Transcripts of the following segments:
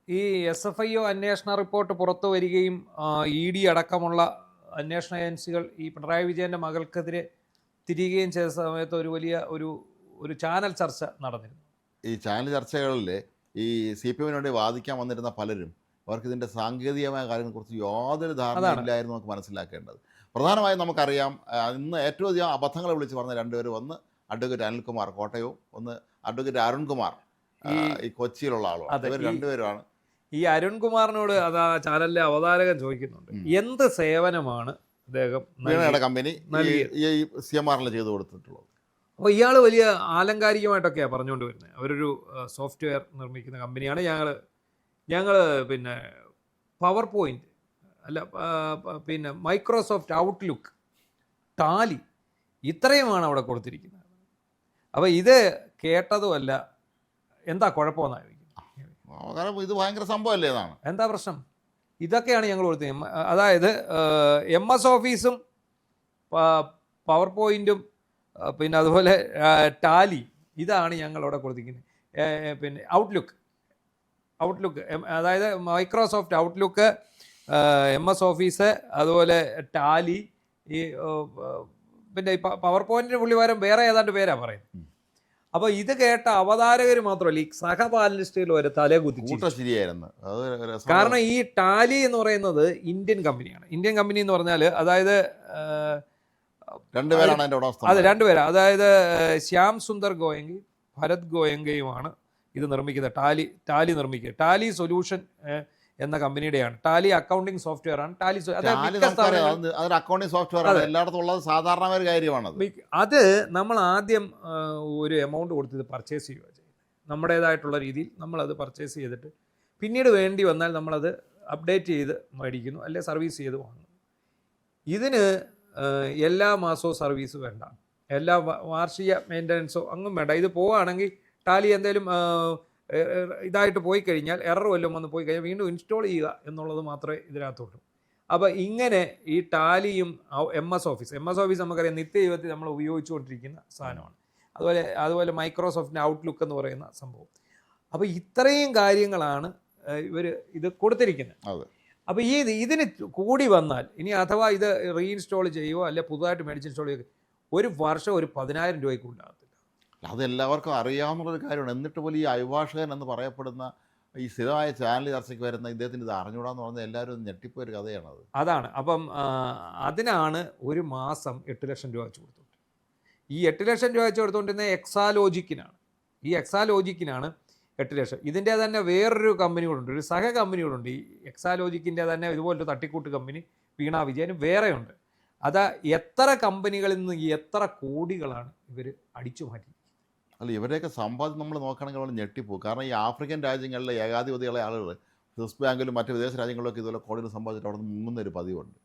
ഈ SFIO അന്വേഷണ report പുറത്തു വരികയും ED അടക്കമുള്ള അന്വേഷണ ഏജൻസികൾ ഈ പിണറായി വിജയൻ്റെ മകൾക്കെതിരെ തിരികുകയും ചെയ്ത സമയത്ത് ഒരു വലിയ ഒരു ചാനൽ ചർച്ച നടന്നിരുന്നു. ഈ ചാനൽ ചർച്ചകളിൽ ഈ CPM വേണ്ടി വാദിക്കാൻ വന്നിരുന്ന പലരും അവർക്ക് ഇതിൻ്റെ സാങ്കേതികമായ കാര്യങ്ങളെക്കുറിച്ച് യാതൊരു ധാരണയില്ലായിരുന്നു നമുക്ക് മനസ്സിലാക്കേണ്ടത്. പ്രധാനമായും നമുക്കറിയാം, ഇന്ന് ഏറ്റവും അധികം അബദ്ധങ്ങളെ വിളിച്ച് പറഞ്ഞ രണ്ടുപേരും, ഒന്ന് അഡ്വക്കേറ്റ് അനിൽകുമാർ കോട്ടയവും, ഒന്ന് അഡ്വക്കേറ്റ് അരുൺകുമാർ ഈ കൊച്ചിയിലുള്ള ആളും. ഇവർ രണ്ടുപേരാണ്. ഈ അരുൺകുമാറിനോട് അത് ആ ചാനലിലെ അവതാരകൻ ചോദിക്കുന്നുണ്ട്, എന്ത് സേവനമാണ് അദ്ദേഹം വീണയുടെ കമ്പനി ഈ CMRL ചെയ്തു കൊടുത്തിട്ടുള്ളത്. അപ്പോൾ ഇയാൾ വലിയ ആലങ്കാരികമായിട്ടൊക്കെയാണ് പറഞ്ഞുകൊണ്ട് വരുന്നത്. അവരൊരു സോഫ്റ്റ്വെയർ നിർമ്മിക്കുന്ന കമ്പനിയാണ്. ഞങ്ങൾ പിന്നെ പവർ പോയിന്റ് അല്ല, പിന്നെ മൈക്രോസോഫ്റ്റ് ഔട്ട്ലുക്ക്, ടാലി, ഇത്രയുമാണ് അവിടെ കൊടുത്തിരിക്കുന്നത്. അപ്പോൾ ഇത് കേട്ടതുമല്ല, എന്താ കുഴപ്പമെന്നായിരിക്കും. ഇത് ഭയങ്കര സംഭവമല്ലേ? എന്നാണ് എന്താ പ്രശ്നം? ഇതൊക്കെയാണ് ഞങ്ങൾ കൊടുത്തത്. അതായത് MS ഓഫീസും പവർ പോയിൻറ്റും പിന്നെ അതുപോലെ ടാലി, ഇതാണ് ഞങ്ങളവിടെ കൊടുത്തിരിക്കുന്നത്. പിന്നെ ഔട്ട്ലുക്ക്, അതായത് മൈക്രോസോഫ്റ്റ് ഔട്ട്ലുക്ക്, MS ഓഫീസ്, അതുപോലെ ടാലി, ഈ പിന്നെ ഈ പവർ പോയിൻറ്റിന് പുള്ളിവാരം വേറെ ഏതാണ്ട് പേരാണ് പറയുന്നത്. അപ്പോൾ ഇത് കേട്ട അവതാരകർ മാത്രമല്ല, ഈ സഹപാനലിസ്റ്റുകൾ വരെ തലേ കുത്തിച്ചു. കാരണം ഈ ടാലി എന്ന് പറയുന്നത് ഇന്ത്യൻ കമ്പനിയാണ്. ഇന്ത്യൻ കമ്പനി എന്ന് പറഞ്ഞാൽ അതായത് രണ്ടുപേരാണ്. അതായത് ശ്യാം സുന്ദർ ഗോയങ്കി, ഭരത് ഗോയങ്കയുമാണ് ഇത് നിർമ്മിക്കുന്നത്. ടാലി നിർമ്മിക്കുക. ടാലി സൊല്യൂഷൻ എന്ന കമ്പനിയുടെയാണ്. ടാലി അക്കൗണ്ടിങ് സോഫ്റ്റ്വെയർ ആണ്. ടാലി അക്കൗണ്ടിങ് സോഫ്റ്റ്വെയർ എല്ലായിടത്തും ഉള്ളത് സാധാരണ ഒരു കാര്യമാണ്. അത് നമ്മൾ ആദ്യം ഒരു എമൗണ്ട് കൊടുത്ത് ഇത് പർച്ചേസ് ചെയ്യുക ചെയ്യുന്നത്. നമ്മുടേതായിട്ടുള്ള രീതിയിൽ നമ്മളത് പർച്ചേസ് ചെയ്തിട്ട് പിന്നീട് വേണ്ടി വന്നാൽ നമ്മളത് അപ്ഡേറ്റ് ചെയ്ത് മേടിക്കുന്നു, അല്ലെ സർവീസ് ചെയ്ത് വാങ്ങുന്നു. ഇതിന് എല്ലാ മാസവും സർവീസ് വേണ്ട, എല്ലാ വാർഷിക മെയിൻ്റനൻസോ അങ്ങും വേണ്ട. ഇത് പോവുകയാണെങ്കിൽ ടാലി എന്തെങ്കിലും ഇതായിട്ട് പോയി കഴിഞ്ഞാൽ, എറർ വല്ലതും വന്ന് പോയി കഴിഞ്ഞാൽ വീണ്ടും ഇൻസ്റ്റാൾ ചെയ്യുക എന്നുള്ളത് മാത്രമേ ഇതിനകത്തുള്ളൂ. അപ്പോൾ ഇങ്ങനെ ഈ ടാലിയും MS ഓഫീസ് നമുക്കറിയാം നിത്യജീവിതത്തിൽ നമ്മൾ ഉപയോഗിച്ചുകൊണ്ടിരിക്കുന്ന സാധനമാണ്. അതുപോലെ മൈക്രോസോഫ്റ്റിൻ്റെ ഔട്ട്ലുക്ക് എന്ന് പറയുന്ന സംഭവം. അപ്പോൾ ഇത്രയും കാര്യങ്ങളാണ് ഇത് കൊടുത്തിരിക്കുന്നത്. അപ്പോൾ ഇതിന് കൂടി വന്നാൽ ഇനി അഥവാ ഇത് റീഇൻസ്റ്റാൾ ചെയ്യുമോ അല്ലെ പുതുതായിട്ട് മേടിച്ച് ഇൻസ്റ്റാൾ ചെയ്യുക, ഒരു വർഷം ഒരു 10,000 രൂപയ്ക്ക് ഉണ്ടാകത്തില്ല. അതെല്ലാവർക്കും അറിയാവുന്നൊരു കാര്യമാണ്. എന്നിട്ട് പോലും ഈ അഭിഭാഷകൻ എന്ന് പറയപ്പെടുന്ന ഈ സ്ഥിരമായ ചാനൽ ചർച്ചയ്ക്ക് വരുന്ന ഇദ്ദേഹത്തിന് ഇത് അറിഞ്ഞൂടാന്ന് പറഞ്ഞാൽ എല്ലാവരും ഞെട്ടിപ്പോയൊരു കഥയാണത്. അതാണ്. അപ്പം അതിനാണ് ഒരു മാസം 8 ലക്ഷം രൂപ വെച്ച് കൊടുത്തോണ്ട്. ഈ 8 ലക്ഷം രൂപ വെച്ച് കൊടുത്തുകൊണ്ടിരുന്ന എക്സാലോജിക്കിനാണ്. ഈ എക്സാലോജിക്കിനാണ് 8 ലക്ഷം. ഇതിൻ്റെ തന്നെ വേറൊരു കമ്പനി കൂടുണ്ട്, ഒരു സഹ കമ്പനി കൂടുണ്ട്. ഈ എക്സാലോജിക്കിൻ്റെ തന്നെ ഇതുപോലൊരു തട്ടിക്കൂട്ട് കമ്പനി വീണ വിജയനും വേറെയുണ്ട്. അത് എത്ര കമ്പനികളിൽ നിന്ന് എത്ര കോടികളാണ് ഇവർ അടിച്ചു മാറ്റി. അല്ല, ഇവരെയൊക്കെ സമ്പാദ്യം നമ്മൾ നോക്കുകയാണെങ്കിൽ നമ്മൾ ഞെട്ടിപ്പോകും. കാരണം ഈ ആഫ്രിക്കൻ രാജ്യങ്ങളിലെ ഏകാധിപതികളെ ആളുകൾ സ്വിസ് ബാങ്കിലും മറ്റ് വിദേശ രാജ്യങ്ങളിലൊക്കെ ഇതുപോലെ കോടികൾ സമ്പാദിച്ചിട്ട് അവിടെ നിന്ന് മുങ്ങുന്നൊരു പതിവുണ്ട്.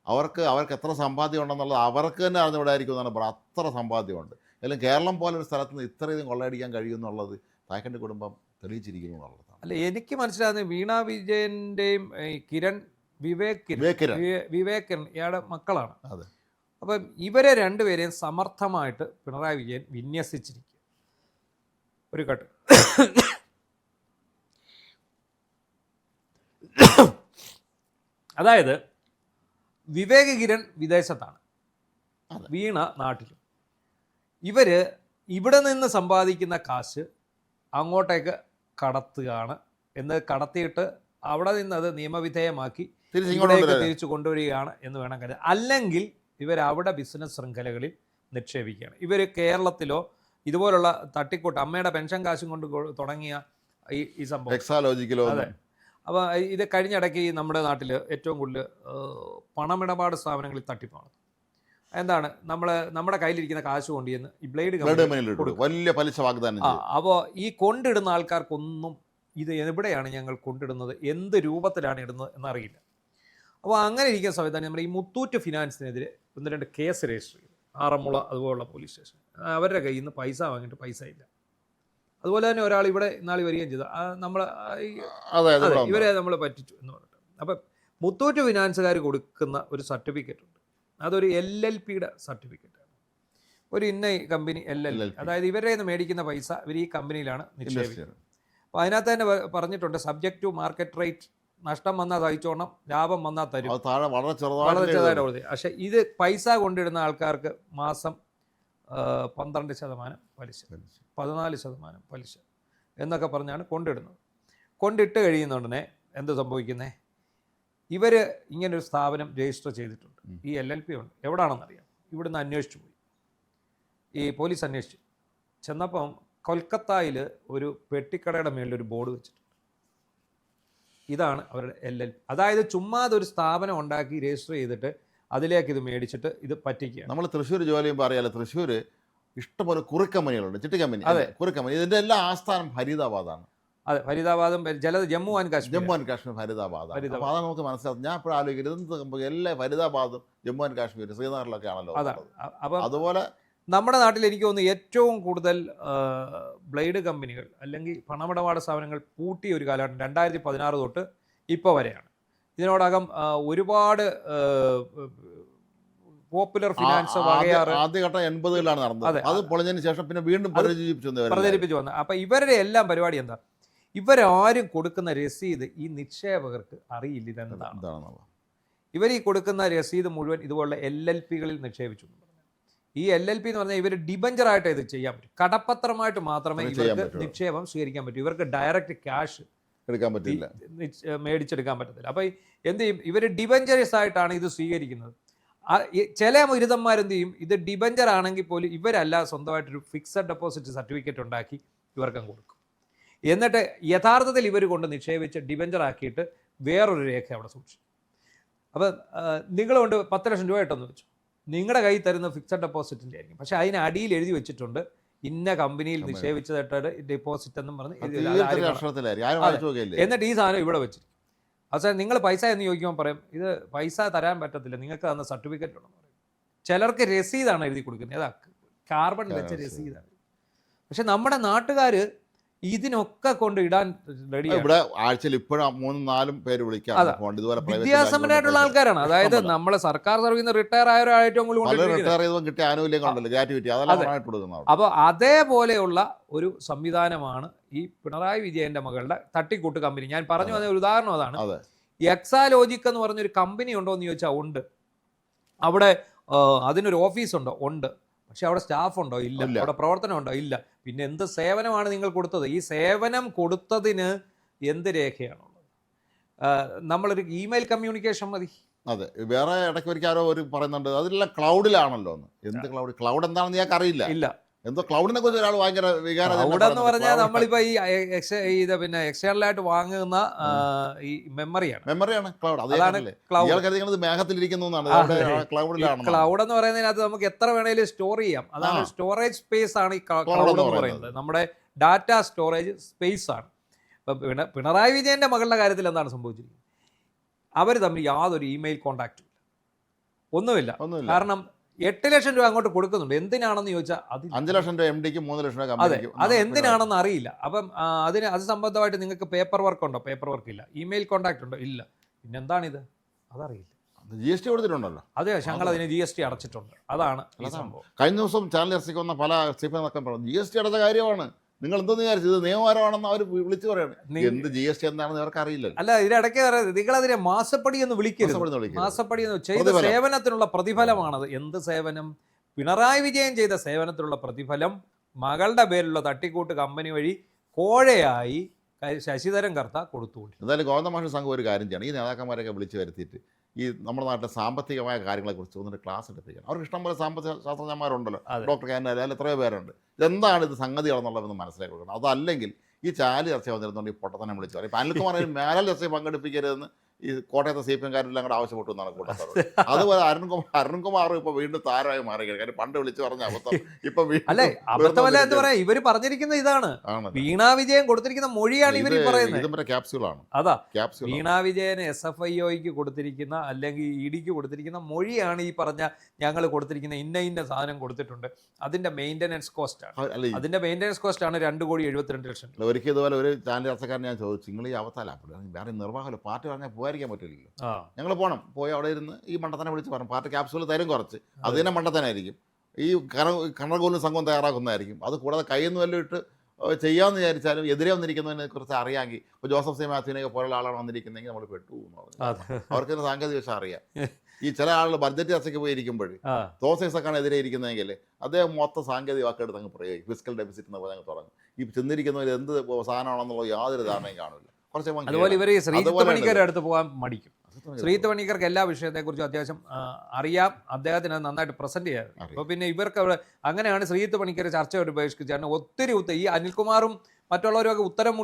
അവർക്ക് എത്ര സമ്പാദ്യം ഉണ്ടെന്നുള്ളത് അവർക്ക് തന്നെ അറിഞ്ഞുകൂടായിരിക്കും എന്നാണ് പറയുന്നത്. അത്ര സമ്പാദ്യമുണ്ട്. അല്ലെങ്കിൽ കേരളം പോലൊരു സ്ഥലത്ത് നിന്ന് ഇത്രയധികം കൊള്ളയടിക്കാൻ കഴിയുമെന്നുള്ളത് തായ്ക്കണ്ടി കുടുംബം തെളിയിച്ചിരിക്കുന്നു എന്നുള്ളതാണ്. അല്ല, എനിക്ക് മനസ്സിലാകുന്നത് വീണ വിജയൻ്റെയും കിരൺ വിവേകൻ ഇയാളുടെ മക്കളാണ്. അതെ. അപ്പം ഇവരെ രണ്ടുപേരെയും സമർത്ഥമായിട്ട് പിണറായി വിജയൻ വിന്യസിച്ചിരിക്കുക. ഒരു കട്ട് അതായത് വിവേക് കിരൺ വിദേശത്താണ്, വീണ നാട്ടിലും. ഇവര് ഇവിടെ നിന്ന് സമ്പാദിക്കുന്ന കാശ് അങ്ങോട്ടേക്ക് കടത്തുകയാണ്. എന്ന് കടത്തിയിട്ട് അവിടെ നിന്ന് അത് നിയമവിധേയമാക്കി തിരിച്ചു കൊണ്ടുവരികയാണ് എന്ന് വേണം കരുതാൻ. അല്ലെങ്കിൽ ഇവരവിടെ ബിസിനസ് ശൃംഖലകളിൽ നിക്ഷേപിക്കുകയാണ്. ഇവർ കേരളത്തിലോ ഇതുപോലുള്ള തട്ടിക്കൂട്ട് അമ്മയുടെ പെൻഷൻ കാശും കൊണ്ട് തുടങ്ങിയ ഈ സംഭവം എക്സാലോജിക്കലോ. അതെ. അപ്പോൾ ഇത് കഴിഞ്ഞിടയ്ക്ക് നമ്മുടെ നാട്ടിൽ ഏറ്റവും കൂടുതൽ പണമിടപാട് സ്ഥാപനങ്ങളിൽ തട്ടിപ്പാണ്. എന്താണ്, നമ്മുടെ കയ്യിലിരിക്കുന്ന കാശ് കൊണ്ടുവന്ന് ഈ ബ്ലേഡ് വലിയ പലിശ വാഗ്ദാനം. അപ്പോൾ ഈ കൊണ്ടിടുന്ന ആൾക്കാർക്കൊന്നും ഇത് എവിടെയാണ് ഞങ്ങൾ കൊണ്ടിടുന്നത്, എന്ത് രൂപത്തിലാണ് ഇടുന്നത് എന്നറിയില്ല. അപ്പോൾ അങ്ങനെ ഇരിക്കുന്ന സമയത്താണ് നമ്മുടെ ഈ മുത്തൂറ്റ് ഫിനാൻസിനെതിരെ 1-2 കേസ് രജിസ്റ്റർ ചെയ്തു. ആറന്മുള അതുപോലുള്ള പോലീസ് സ്റ്റേഷൻ. അവരുടെ കയ്യിൽ നിന്ന് പൈസ വാങ്ങിയിട്ട് പൈസ ഇല്ല. അതുപോലെ തന്നെ ഒരാൾ ഇവിടെ ഇന്നാളി വരികയും ചെയ്തു, ഇവരെ നമ്മൾ പറ്റിച്ചു എന്ന് പറഞ്ഞിട്ട്. അപ്പം മുത്തൂറ്റ് ഫിനാൻസുകാർ കൊടുക്കുന്ന ഒരു സർട്ടിഫിക്കറ്റ് ഉണ്ട്. അതൊരു LLPയുടെ സർട്ടിഫിക്കറ്റാണ്. ഒരു ഇന്ന കമ്പനി LLP, അതായത് ഇവരുടെ നിന്ന് മേടിക്കുന്ന പൈസ ഇവർ ഈ കമ്പനിയിലാണ് നിക്ഷേപിക്കുന്നത്. അപ്പോൾ അതിനകത്ത് തന്നെ പറഞ്ഞിട്ടുണ്ട് സബ്ജക്റ്റ് ടു മാർക്കറ്റ് റേറ്റ്, നഷ്ടം വന്നാൽ സഹിച്ചോണം, ലാഭം വന്നാൽ തരും. അത് താഴെ വളരെ വളരെ ചെറുതായിട്ട് ചെറുതായിട്ട് കൊടുത്തു. പക്ഷേ ഇത് പൈസ കൊണ്ടിടുന്ന ആൾക്കാർക്ക് മാസം 12% പലിശ, 14% പലിശ എന്നൊക്കെ പറഞ്ഞാണ് കൊണ്ടിടുന്നത്. കൊണ്ടിട്ട് കഴിയുന്നുടനെ എന്ത് സംഭവിക്കുന്നത്? ഇവർ ഇങ്ങനൊരു സ്ഥാപനം രജിസ്റ്റർ ചെയ്തിട്ടുണ്ട്, ഈ LLP ഉണ്ട്, എവിടാണെന്നറിയാം. ഇവിടുന്ന് അന്വേഷിച്ചു പോയി, ഈ പോലീസ് അന്വേഷിച്ചു ചെന്നപ്പം കൊൽക്കത്തയിൽ ഒരു പെട്ടിക്കടയുടെ മേളിൽ ഒരു ബോർഡ് വെച്ചിട്ടുണ്ട്, ഇതാണ് അവരുടെ LLP. അതായത് ചുമ്മാതെ ഒരു സ്ഥാപനം ഉണ്ടാക്കി രജിസ്റ്റർ ചെയ്തിട്ട് അതിലേക്ക് ഇത് മേടിച്ചിട്ട് ഇത് പറ്റിക്കുകയാണ്. നമ്മൾ തൃശ്ശൂർ ജോലി ചെയ്യുമ്പോൾ അറിയാലോ, തൃശ്ശൂർ ഇഷ്ടംപോലെ കുറിക്കമ്പനികളുണ്ട്, ചിട്ടി കമ്പനി. അതെ, കുറിക്കമ്പനി. ഇതിൻ്റെ എല്ലാ ആസ്ഥാനം ഫരീദാബാദാണ്. അതെ, ഫരീദാബാദും ചിലത് ജമ്മു ആൻഡ് കാശ്മീർ. ജമ്മു ആൻഡ് കാശ്മീർ ഫരീദാബാദാണ്. അപ്പോൾ അതാണ് നമുക്ക് മനസ്സിലാവും. ഞാൻ ഇപ്പോഴും ആലോചിക്കുന്നത് എല്ലാ ഫരീദാബാദും ജമ്മു ആൻഡ് കാശ്മീർ ശ്രീനഗറിലൊക്കെ ആണല്ലോ. അതാണ്. അപ്പം അതുപോലെ നമ്മുടെ നാട്ടിൽ എനിക്ക് തോന്നുന്നു ഏറ്റവും കൂടുതൽ ബ്ലേഡ് കമ്പനികൾ അല്ലെങ്കിൽ പണമിടപാട് സ്ഥാപനങ്ങൾ പൂട്ടിയ ഒരു കാലഘട്ടം 2016 തൊട്ട് ഇപ്പോൾ വരെയാണ്. ഇതിനോടകം ഒരുപാട് പോപ്പുലർ ഫിനാൻസ് വകയാറ് ആദ്യഘട്ടം 80കളിലാണ് നടന്നത്. അത് പൊളിഞ്ഞതിന് ശേഷം പിന്നെ വീണ്ടും പ്രചരിപ്പിച്ചു വന്നത്. അപ്പം ഇവരുടെ എല്ലാം പരിപാടി എന്താ? ഇവരാരും കൊടുക്കുന്ന രസീത് ഈ നിക്ഷേപകർക്ക് അറിയില്ല ഇതെന്താണ്. ഇവർ ഈ കൊടുക്കുന്ന രസീത് മുഴുവൻ ഇതുപോലുള്ള LLPകളിൽ നിക്ഷേപിച്ചു. ഈ LLP എന്ന് പറഞ്ഞാൽ ഇവർ ഡിബഞ്ചറായിട്ട് ഇത് ചെയ്യാൻ പറ്റും, കടപ്പത്രമായിട്ട് മാത്രമേ ഇവർക്ക് നിക്ഷേപം സ്വീകരിക്കാൻ പറ്റൂ. ഇവർക്ക് ഡയറക്റ്റ് ക്യാഷ് എടുക്കാൻ പറ്റില്ല, മേടിച്ചെടുക്കാൻ പറ്റത്തില്ല. അപ്പോൾ എന്ത് ചെയ്യും? ഇവർ ഡിബഞ്ചറസ് ആയിട്ടാണ് ഇത് സ്വീകരിക്കുന്നത്. ചില ബിരുദന്മാരെന്ത് ചെയ്യും? ഇത് ഡിബഞ്ചർ ആണെങ്കിൽ പോലും ഇവരല്ല സ്വന്തമായിട്ടൊരു ഫിക്സഡ് ഡെപ്പോസിറ്റ് സർട്ടിഫിക്കറ്റ് ഉണ്ടാക്കി ഇവർക്കും കൊടുക്കും. എന്നിട്ട് യഥാർത്ഥത്തിൽ ഇവർ കൊണ്ട് നിക്ഷേപിച്ച് ഡിബഞ്ചർ ആക്കിയിട്ട് വേറൊരു രേഖ അവിടെ സൂക്ഷിക്കും. അപ്പം നിങ്ങൾ കൊണ്ട് 10 ലക്ഷം രൂപ ഇട്ടെന്ന് വെച്ചു, നിങ്ങളുടെ കയ്യിൽ തരുന്ന ഫിക്സഡ് ഡെപ്പോസിറ്റിൻ്റെ ആയിരിക്കും. പക്ഷേ അതിന് അടിയിൽ എഴുതി വെച്ചിട്ടുണ്ട് ഇന്ന കമ്പനിയിൽ നിക്ഷേപിച്ചതായിട്ട് ഡെപ്പോസിറ്റ് എന്നും പറഞ്ഞ് എന്നിട്ട് ഈ സാധനം ഇവിടെ വെച്ചിരിക്കും. അവസാനം നിങ്ങൾ പൈസ എന്ന് ചോദിക്കുമ്പോൾ പറയും ഇത് പൈസ തരാൻ പറ്റത്തില്ല, നിങ്ങൾക്ക് തന്ന സർട്ടിഫിക്കറ്റ് ഉണ്ടെന്ന് പറയും. ചിലർക്ക് രസീതാണ് എഴുതി കൊടുക്കുന്നത്, അതാ കാർബൺ വെച്ച രസീതാണ്. പക്ഷെ നമ്മുടെ നാട്ടുകാർ ഇതിനൊക്കെ കൊണ്ട് ഇടാൻ റെഡി. ഇവിടെ ആഴ്ചയിൽ ഇപ്പോഴും 3-4 പേര് വിളിക്കാം. വിദ്യാസമ്പന്നരായിട്ടുള്ള ആൾക്കാരാണ്. അതായത് നമ്മളെ സർക്കാർ സർവീസിൽ നിന്ന് റിട്ടയർ ആയവരായിട്ടും കിട്ടിയ ആനുകൂല്യങ്ങളുണ്ടല്ലോ, ഗ്രാറ്റുവിറ്റി. അപ്പോൾ അതേപോലെയുള്ള ഒരു സംവിധാനമാണ് ഈ പിണറായി വിജയന്റെ മകളുടെ തട്ടിക്കൂട്ട് കമ്പനി. ഞാൻ പറഞ്ഞു വന്ന ഒരു ഉദാഹരണം അതാണ്. എക്സാലോജിക് എന്ന് പറഞ്ഞൊരു കമ്പനി ഉണ്ടോ എന്ന് ചോദിച്ചാൽ ഉണ്ട്. അവിടെ അതിനൊരു ഓഫീസുണ്ടോ? ഉണ്ട്. പക്ഷെ അവിടെ സ്റ്റാഫ് ഉണ്ടോ? ഇല്ല. അവിടെ പ്രവർത്തനം ഉണ്ടോ? ഇല്ല. പിന്നെ എന്ത് സേവനമാണ് നിങ്ങൾ കൊടുത്തത്? ഈ സേവനം കൊടുത്തതിന് എന്ത് രേഖയാണുള്ളത്? നമ്മളൊരു ഇമെയിൽ കമ്മ്യൂണിക്കേഷൻ മതി. അതെ. വേറെ ഇടയ്ക്ക് ഒരിക്കലും ആരോ പറയുന്നുണ്ട് അതെല്ലാം ക്ലൗഡിലാണല്ലോ എന്ന്. എന്ത് ക്ലൗഡ്? ക്ലൗഡ് എന്താണെന്ന് ഞങ്ങൾക്ക് അറിയില്ല. ഇല്ല. എന്തോ ക്ലൗഡിനെ കുറിച്ച് ഒരാൾ ഭയങ്കര വികാരം. ക്ലൗഡ് എന്ന് പറഞ്ഞാൽ നമ്മളിപ്പോൾ ഈ പിന്നെ എക്സ്റ്റേണലായിട്ട് വാങ്ങുന്ന ഈ മെമ്മറിയാണ് ക്ലൗഡ്. അതാണ് ക്ലൗഡ്. മേഘത്തിലിരിക്കുന്നു. ക്ലൗഡ് എന്ന് പറയുന്നതിനകത്ത് നമുക്ക് എത്ര വേണേലും സ്റ്റോർ ചെയ്യാം. അതാണ് സ്റ്റോറേജ് സ്പേസ് ആണ് ഈ ക്ലൗഡ് എന്ന് പറയുന്നത്. നമ്മുടെ ഡാറ്റ സ്റ്റോറേജ് സ്പേസ് ആണ്. ഇപ്പം പിണറായി വിജയന്റെ മകളുടെ കാര്യത്തിൽ എന്താണ് സംഭവിച്ചിരിക്കുന്നത്? അവർ തമ്മിൽ യാതൊരു ഇമെയിൽ കോണ്ടാക്റ്റും ഇല്ല, ഒന്നുമില്ല. കാരണം 8 ലക്ഷം രൂപ അങ്ങോട്ട് കൊടുക്കുന്നുണ്ട്. എന്തിനാണെന്ന് ചോദിച്ചാൽ 5 ലക്ഷം രൂപ MDക്ക് 3 ലക്ഷം രൂപ. അതെ, അത് എന്തിനാണെന്ന് അറിയില്ല. അപ്പം അത് സംബന്ധമായിട്ട് നിങ്ങൾക്ക് പേപ്പർ വർക്ക് ഉണ്ടോ? പേപ്പർ വർക്ക് ഇല്ല. ഇമെയിൽ കോണ്ടാക്ട് ഉണ്ടോ? ഇല്ല. പിന്നെ എന്താണിത്? അതറിയില്ല. GST കൊടുത്തിട്ടുണ്ടല്ലോ. അതെ, ഞങ്ങൾ അതിന് GST അടച്ചിട്ടുണ്ട്. അതാണ് സംഭവം. കഴിഞ്ഞ ദിവസം ചാനൽ ചർച്ചയ്ക്ക് വന്ന പല CPM പറഞ്ഞു GST അടച്ച കാര്യമാണ്. നിങ്ങൾ എന്തെന്ന് വിചാരിച്ചു? ഇത് നിയമപരമാണെന്ന് അവർ വിളിച്ചു പറയാണ്. എന്ത് GST എന്താണെന്ന് അവർക്ക് അറിയില്ല. അല്ല, ഇതിനിടയ്ക്ക് നിങ്ങൾ അതിനെ മാസപ്പടി എന്ന് വിളിക്കരുത്. മാസപ്പടി എന്ന് ചെയ്ത സേവനത്തിനുള്ള പ്രതിഫലമാണത്. എന്ത് സേവനം? പിണറായി വിജയൻ ചെയ്ത സേവനത്തിനുള്ള പ്രതിഫലം മകളുടെ പേരിലുള്ള തട്ടിക്കൂട്ട് കമ്പനി വഴി കോഴയായി ശശിധരൻ കർത്ത കൊടുത്തുകൊണ്ട്. എന്തായാലും ഗോവിന്ദമാഷ് സംഘം ഒരു കാര്യം ചെയ്യണം. ഈ നേതാക്കന്മാരൊക്കെ വിളിച്ചു വരുത്തിയിട്ട് ഈ നമ്മുടെ നാട്ടിലെ സാമ്പത്തികമായ കാര്യങ്ങളെക്കുറിച്ച് ഒന്നൊരു ക്ലാസ് എടുപ്പിക്കണം. അവർക്ക് ഇഷ്ടംപോലെ സാമ്പത്തിക ശാസ്ത്രജ്ഞന്മാരുണ്ടല്ലോ, ഡോക്ടർ കാനൽ, അതിൽ എത്രയോ പേരുണ്ട്. ഇതെന്താണ് ഇത് സംഗതികളെന്നുള്ളതെന്ന് മനസ്സിലാക്കി കൊടുക്കണം. അതല്ലെങ്കിൽ ഈ ചാനൽ ചർച്ച വന്നിരുന്നുകൊണ്ട് ഈ പൊട്ടത്തന്നെ വിളിച്ചു പറയും. അനിൽകുമാർ മേലാൽ ചർച്ചയിൽ പങ്കെടുപ്പിക്കരുതെന്ന് ഈ കോട്ടയത്തെ CPM-കാരെല്ലാം കൂടെ ആവശ്യപ്പെട്ടു എന്നാണ് കൂട്ടത്തോട്. അതുപോലെ അരുൺകുമാറും ഇപ്പോൾ വീണ്ടും താരമായി മാറുകയാണ്. കാര്യം പണ്ട് വിളിച്ചു പറഞ്ഞ അബദ്ധം ഇപ്പൊ അല്ലേ അബദ്ധമല്ല എന്ന് പറയാം. ഇവർ പറഞ്ഞിരിക്കുന്നത് ഇതാണ്. വീണാ വിജയൻ കൊടുത്തിരിക്കുന്ന മൊഴിയാണ് ഇവർ പറയുന്നത്. ക്യാപ്സ്യൂളാണ്. അതാ വീണാ വിജയൻ SFIOയ്ക്ക് കൊടുത്തിരിക്കുന്ന അല്ലെങ്കിൽ EDക്ക് കൊടുത്തിരിക്കുന്ന മൊഴിയാണ് ഈ പറഞ്ഞ ഞങ്ങൾ കൊടുത്തിരിക്കുന്ന ഇന്ന സാധനം കൊടുത്തിട്ടുണ്ട്. അതിന്റെ മെയിൻ്റനൻസ് കോസ്റ്റ് ആണ്. അതിന്റെ മെയിൻ്റനൻസ് കോസ്റ്റ് ആണ് 2,72,00,000. ഒരിക്കൽ ഇതുപോലെ ഒരു ചാനൽ ചർച്ചക്കാരൻ ഞാൻ ചോദിച്ചു, നിങ്ങൾ ഈ അവസ്ഥയിലാണ് വേറെ നിർവാഹമല്ലോ, പാർട്ടി പറഞ്ഞാൽ പോകാതിരിക്കാൻ പറ്റില്ലല്ലോ. ഞങ്ങൾ പോകണം, പോയി അവിടെ ഇരുന്ന് ഈ മണ്ടത്തനെ വിളിച്ച് പറഞ്ഞു പാർട്ടി ക്യാപ്സ്യൂൾ തരും കുറച്ച്. അത് തന്നെ മണ്ടത്തനായിരിക്കും. ഈ കണർകോലും സംഘം തയ്യാറാക്കുന്നതായിരിക്കും. അത് കൂടാതെ കയ്യിൽ നിന്ന് വല്ലതും ഇട്ട് ചെയ്യാമെന്ന് വിചാരിച്ചാലും എതിരെ വന്നിരിക്കുന്നതിനെ കുറിച്ച് അറിയാമെങ്കിൽ ഇപ്പോൾ ജോസഫ് സി മാത്യുവിനെയൊക്കെ പോലുള്ള ആളാണ് വന്നിരിക്കുന്നതെങ്കിൽ നമ്മൾ പെട്ടു എന്ന് പറഞ്ഞു. അതെ. അവർക്ക് സാങ്കേതിക വശം അറിയാം. ഈ ചില ആളുകൾ ബഡ്ജറ്റ് ചർച്ചയ്ക്ക് പോയിരിക്കുമ്പോൾ ആ തോമസൊക്കെയാണ് എതിരെ ഇരിക്കുന്നതെങ്കിൽ അദ്ദേഹം മൊത്തം സാങ്കേതിക വാക്കെടുത്ത് അങ്ങ് പ്രയോഗിക്കും. ഫിസിക്കൽ ഡെഫിസിറ്റ് എന്ന് പറഞ്ഞ് അങ്ങ് തുടങ്ങും. ഈ ചെന്നിരിക്കുന്നവർ എന്ത് സാധനമാണെന്നുള്ള യാതൊരു ധാരണയും കാണില്ല. കുറച്ച് അതുപോലെ ഇവർ ശ്രീജിത്ത് അതുപോലെ പണിക്കരുടെ അടുത്ത് പോകാൻ മടിക്കും. ശ്രീജിത്ത് പണിക്കർക്ക് എല്ലാ വിഷയത്തെക്കുറിച്ചും അത്യാവശ്യം അറിയാം, അദ്ദേഹത്തിന് അത് നന്നായിട്ട് പ്രസന്റ് ചെയ്യാറ്. അപ്പോൾ പിന്നെ ഇവർക്ക് അവിടെ അങ്ങനെയാണ് ശ്രീജിത്ത് പണിക്കർ ചർച്ചയോട് ബഹിഷ്കരിച്ചാണ് ഒത്തിരി ഈ അനിൽകുമാറും മറ്റുള്ളവരൊക്കെ ഉത്തരം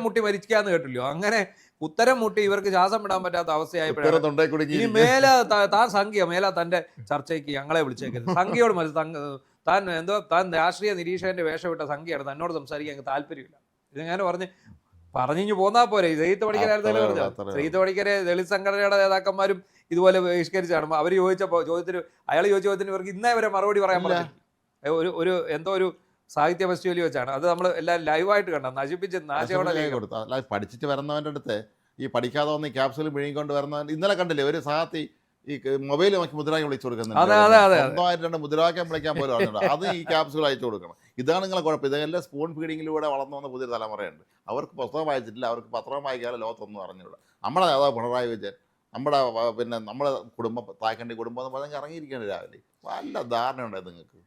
മുട്ടി മരിക്കാന്ന് കേട്ടില്ലോ. അങ്ങനെ ഉത്തരം മുട്ടി ഇവർക്ക് ശ്വാസം വിടാൻ പറ്റാത്ത അവസ്ഥയായപ്പോഴാണ് ഇനി മേലെ താൻ സംഖ്യ മേലെ തന്റെ ചർച്ചയ്ക്ക് ഞങ്ങളെ വിളിച്ചേക്കരുത്, സംഖ്യയോട് താൻ രാഷ്ട്രീയ നിരീക്ഷകന്റെ വേഷമിട്ട സംഖ്യയാണ്, തന്നോട് സംസാരിക്കാൻ താല്പര്യമില്ല. ഇതിങ്ങനെ പറഞ്ഞു പോന്നാ പോരെ. ശ്രീജിത്ത് പണിക്കരായിരുന്നു പറഞ്ഞത്. ശ്രീജിത്ത് പണിക്കരെ ദളിത് സംഘടനയുടെ നേതാക്കന്മാരും ഇതുപോലെ ബഹിഷ്കരിച്ചാണ്. അവർ ചോദ്യത്തിന് അയാൾ ചോദിച്ച ചോദ്യത്തിന് ഇവർക്ക് ഇന്നേ വരെ മറുപടി പറയാൻ പറഞ്ഞു. ഒരു എന്തോ ഒരു സാഹിത്യ ഫെസ്റ്റിവലിൽ വെച്ചാണ്. അത് നമ്മൾ എല്ലാവരും ലൈവായിട്ട് കണ്ട നശിപ്പിച്ച് നാശയോടെ കൊടുത്തു. പഠിച്ചിട്ട് വരുന്നവൻ്റെ അടുത്ത് ഈ പഠിക്കാതെ വന്ന് ഈ ക്യാപ്സുകൾ വിഴുങ്ങിക്കൊണ്ട് വരുന്നവൻ ഇന്നലെ കണ്ടില്ലേ ഒരു സാഹത്തി ഈ മൊബൈൽ നോക്കി മുദ്രാവാക്യം വിളിച്ചു കൊടുക്കുന്നുണ്ട്. സ്വന്തമായിട്ട് 2 മുദ്രാവാക്യം വിളിക്കാൻ പോലും അറിഞ്ഞിട്ടുണ്ട്. അത് ഈ ക്യാപ്സുകൾ അയച്ചു കൊടുക്കണം. ഇതാണ് നിങ്ങളെ കുഴപ്പം. ഇതെല്ലാം സ്പൂൺ ഫീഡിങ്ങിലൂടെ വളർന്നു വന്ന പുതിയ തലമുറയുണ്ട്. അവർക്ക് പുസ്തകം വായിച്ചിട്ടില്ല, അവർക്ക് പത്രം വായിക്കാതെ ലോകത്തൊന്നും അറിഞ്ഞൂടാ. നമ്മുടെ നേതാവ് പിണറായി വിജയൻ നമ്മുടെ പിന്നെ നമ്മുടെ കുടുംബം തായ്ക്കണ്ടി കുടുംബം എന്ന് പറഞ്ഞാൽ ഇറങ്ങിയിരിക്കുകയാണ് രാവിലെ. നല്ല ധാരണയുണ്ടായത് നിങ്ങൾക്ക്.